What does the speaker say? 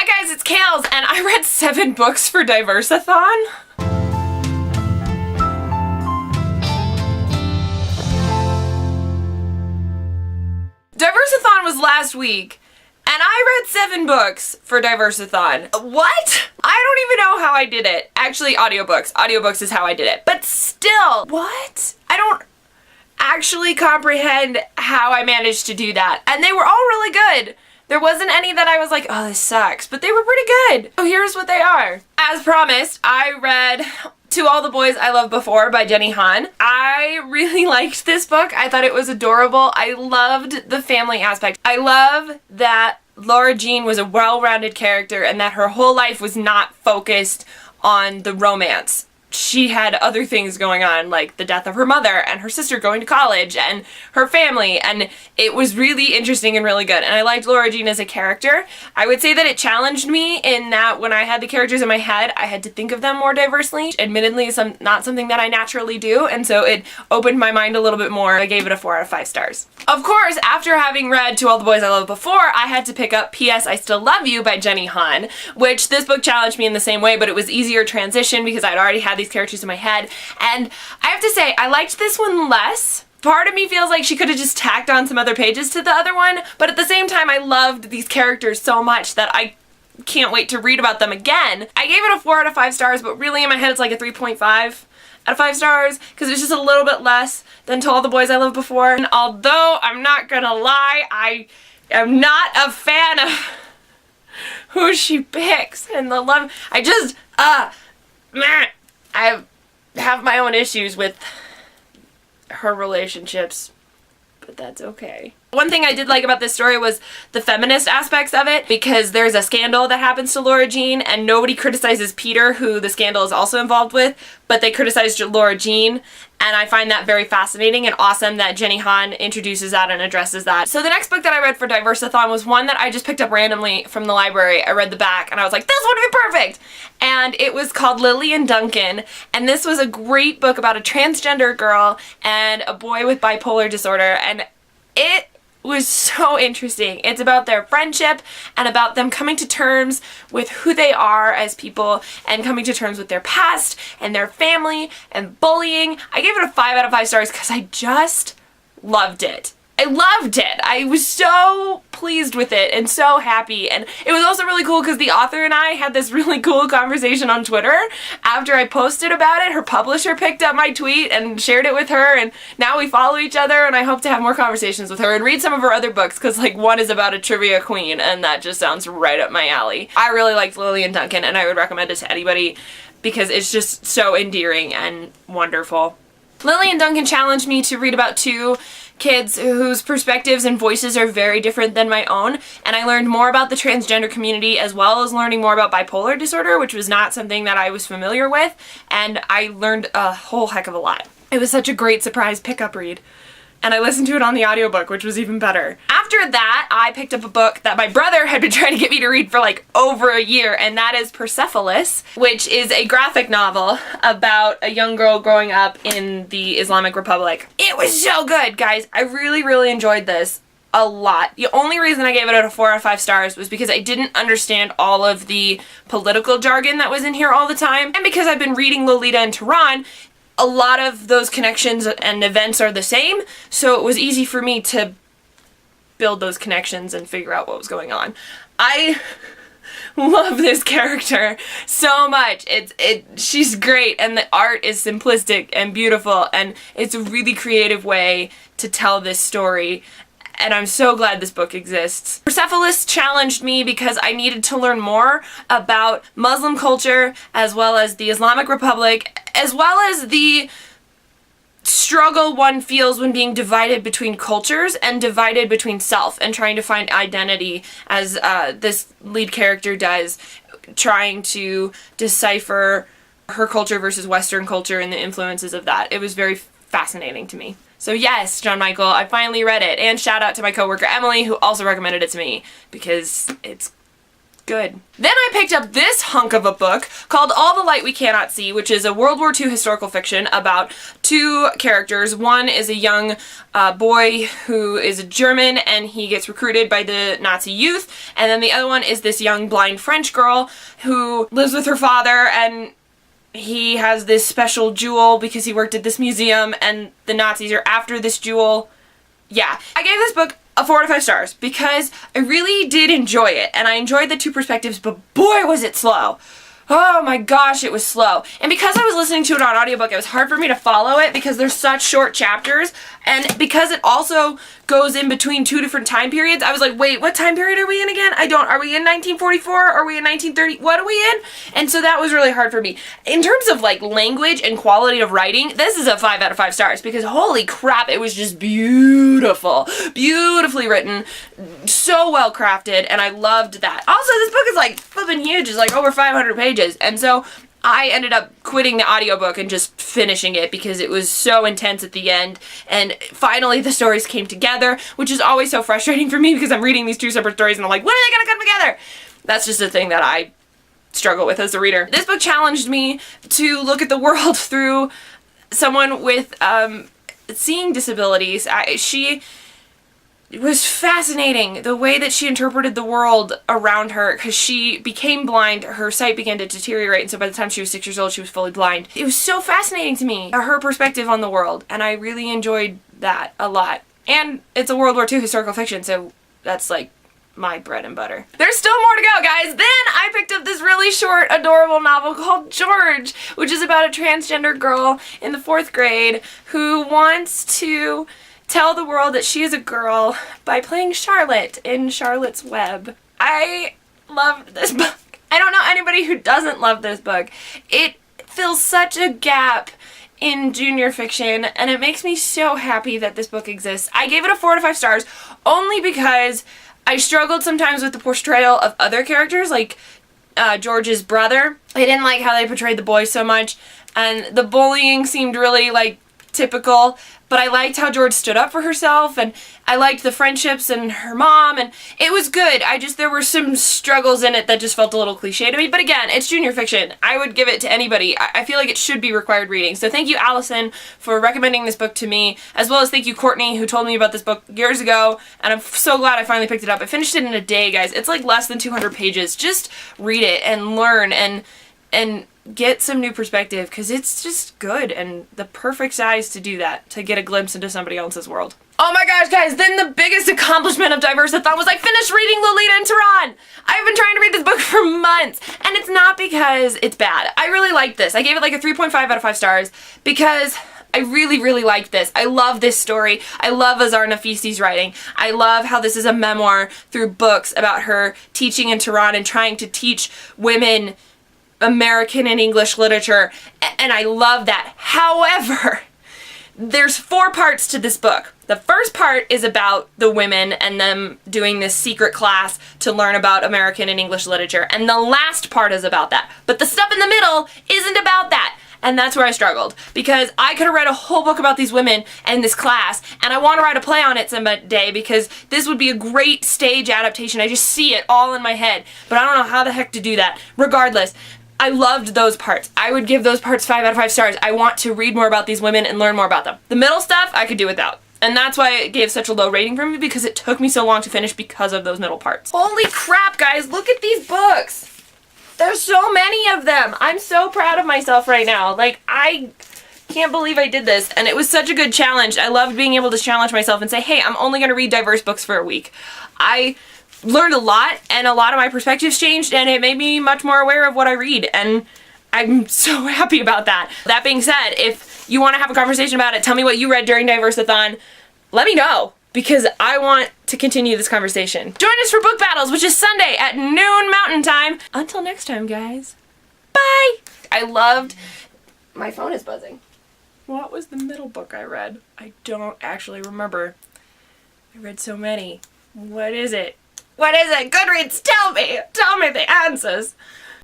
Hi guys, it's Kales, and I read 7 books for Diverseathon. Diverseathon was last week, and I read 7 books for Diverseathon. What? I don't even know how I did it. Actually, audiobooks. Audiobooks is how I did it. But still, what? I don't actually comprehend how I managed to do that. And they were all really good. There wasn't any that I was like, oh, this sucks, but they were pretty good. So here's what they are. As promised, I read To All the Boys I Loved Before by Jenny Han. I really liked this book. I thought it was adorable. I loved the family aspect. I love that Laura Jean was a well-rounded character and that her whole life was not focused on the romance. She had other things going on, like the death of her mother and her sister going to college and her family, and it was really interesting and really good. And I liked Laura Jean as a character. I would say that it challenged me in that when I had the characters in my head, I had to think of them more diversely. Admittedly, it's not something that I naturally do, and so it opened my mind a little bit more. I gave it a 4 out of 5 stars. Of course, after having read To All the Boys I Loved Before, I had to pick up P.S. I Still Love You by Jenny Han, which this book challenged me in the same way, but it was easier transition because I'd already had these characters in my head. And I have to say, I liked this one less. Part of me feels like she could have just tacked on some other pages to the other one, but at the same time, I loved these characters so much that I can't wait to read about them again. I gave it a 4 out of 5 stars, but really in my head it's like a 3.5 out of 5 stars because it's just a little bit less than To All the Boys I Loved Before. And although I'm not gonna lie, I am not a fan of who she picks and the love. I have my own issues with her relationships, but that's okay. One thing I did like about this story was the feminist aspects of it, because there's a scandal that happens to Laura Jean and nobody criticizes Peter, who the scandal is also involved with, but they criticized Laura Jean, and I find that very fascinating and awesome that Jenny Han introduces that and addresses that. So the next book that I read for Diverseathon was one that I just picked up randomly from the library. I read the back and I was like, this would be perfect! And it was called Lily and Duncan, and this was a great book about a transgender girl and a boy with bipolar disorder, and it was so interesting. It's about their friendship and about them coming to terms with who they are as people and coming to terms with their past and their family and bullying. I gave it a 5 out of 5 stars because I just loved it. I loved it. I was so pleased with it and so happy. And it was also really cool because the author and I had this really cool conversation on Twitter after I posted about it. Her publisher picked up my tweet and shared it with her, and now we follow each other, and I hope to have more conversations with her and read some of her other books because like one is about a trivia queen and that just sounds right up my alley. I really liked Lily and Duncan and I would recommend it to anybody because it's just so endearing and wonderful. Lily and Duncan challenged me to read about 2 kids whose perspectives and voices are very different than my own, and I learned more about the transgender community as well as learning more about bipolar disorder, which was not something that I was familiar with, and I learned a whole heck of a lot. It was such a great surprise pickup read. And I listened to it on the audiobook, which was even better. After that, I picked up a book that my brother had been trying to get me to read for like over a year, and that is Persepholis, which is a graphic novel about a young girl growing up in the Islamic Republic. It was so good, guys. I really, really enjoyed this a lot. The only reason I gave it a 4 out of 5 stars was because I didn't understand all of the political jargon that was in here all the time, and because I've been reading Lolita and Tehran, a lot of those connections and events are the same, so it was easy for me to build those connections and figure out what was going on. I love this character so much. She's great, and the art is simplistic and beautiful, and it's a really creative way to tell this story. And I'm so glad this book exists. Persepholis challenged me because I needed to learn more about Muslim culture, as well as the Islamic Republic, as well as the struggle one feels when being divided between cultures and divided between self and trying to find identity, as this lead character does, trying to decipher her culture versus Western culture and the influences of that. It was very fascinating to me. So yes, John Michael, I finally read it, and shout out to my coworker Emily, who also recommended it to me because it's good. Then I picked up this hunk of a book called All the Light We Cannot See, which is a World War II historical fiction about two characters. One is a young boy who is a German and he gets recruited by the Nazi youth, and then the other one is this young blind French girl who lives with her father, and he has this special jewel because he worked at this museum and the Nazis are after this jewel. Yeah, I gave this book a 4 out of 5 stars because I really did enjoy it, and I enjoyed the two perspectives, but boy was it slow. Oh my gosh, it was slow. And because I was listening to it on audiobook, it was hard for me to follow it because there's such short chapters, and because it also goes in between two different time periods, I was like, wait, what time period are we in again? Are we in 1944? Are we in 1930? What are we in? And so that was really hard for me. In terms of like language and quality of writing, this is a 5 out of 5 stars because holy crap, it was just beautiful. Beautifully written, so well crafted, and I loved that. Also, this book is like flipping huge. It's like over 500 pages, and so I ended up quitting the audiobook and just finishing it because it was so intense at the end, and finally the stories came together, which is always so frustrating for me because I'm reading these two separate stories and I'm like, when are they gonna come together? That's just a thing that I struggle with as a reader. This book challenged me to look at the world through someone with seeing disabilities. It was fascinating the way that she interpreted the world around her because she became blind, her sight began to deteriorate, and so by the time she was 6 years old she was fully blind. It was so fascinating to me, her perspective on the world, and I really enjoyed that a lot. And it's a World War II historical fiction, so that's like my bread and butter. There's still more to go, guys. Then I picked up this really short, adorable novel called George, which is about a transgender girl in the 4th grade who wants to tell the world that she is a girl by playing Charlotte in Charlotte's Web. I loved this book. I don't know anybody who doesn't love this book. It fills such a gap in junior fiction, and it makes me so happy that this book exists. I gave it a 4 out of 5 stars only because I struggled sometimes with the portrayal of other characters, like George's brother. I didn't like how they portrayed the boys so much, and the bullying seemed really like typical, but I liked how George stood up for herself, and I liked the friendships and her mom, and it was good. There were some struggles in it that just felt a little cliche to me, but again, it's junior fiction. I would give it to anybody. I feel like it should be required reading. So thank you, Allison, for recommending this book to me, as well as thank you, Courtney, who told me about this book years ago, and I'm so glad I finally picked it up. I finished it in a day, guys. It's like less than 200 pages. Just read it and learn and get some new perspective because it's just good and the perfect size to do that, to get a glimpse into somebody else's world. Oh my gosh, guys, then the biggest accomplishment of Diverseathon was I finished reading Lolita and Tehran. I've been trying to read this book for months, and it's not because it's bad. I really liked this. I gave it like a 3.5 out of 5 stars because I really, really liked this. I love this story. I love Azar Nafisi's writing. I love how this is a memoir through books about her teaching in Tehran and trying to teach women American and English literature, and I love that. However, there's 4 parts to this book. The first part is about the women and them doing this secret class to learn about American and English literature, and the last part is about that. But the stuff in the middle isn't about that. And that's where I struggled, because I could have read a whole book about these women and this class, and I want to write a play on it someday because this would be a great stage adaptation. I just see it all in my head, but I don't know how the heck to do that. Regardless, I loved those parts. I would give those parts 5 out of 5 stars. I want to read more about these women and learn more about them. The middle stuff, I could do without. And that's why it gave such a low rating for me, because it took me so long to finish because of those middle parts. Holy crap, guys, look at these books. There's so many of them. I'm so proud of myself right now. Like, I can't believe I did this, and it was such a good challenge. I loved being able to challenge myself and say, hey, I'm only going to read diverse books for a week. I learned a lot, and a lot of my perspectives changed, and it made me much more aware of what I read, and I'm so happy about that. That being said, if you want to have a conversation about it, tell me what you read during Diverseathon. Let me know, because I want to continue this conversation. Join us for book battles, which is Sunday at noon Mountain Time. Until next time, guys. Bye! I loved... My phone is buzzing. What was the middle book I read? I don't actually remember. I read so many. What is it? What is it? Goodreads, tell me! Tell me the answers!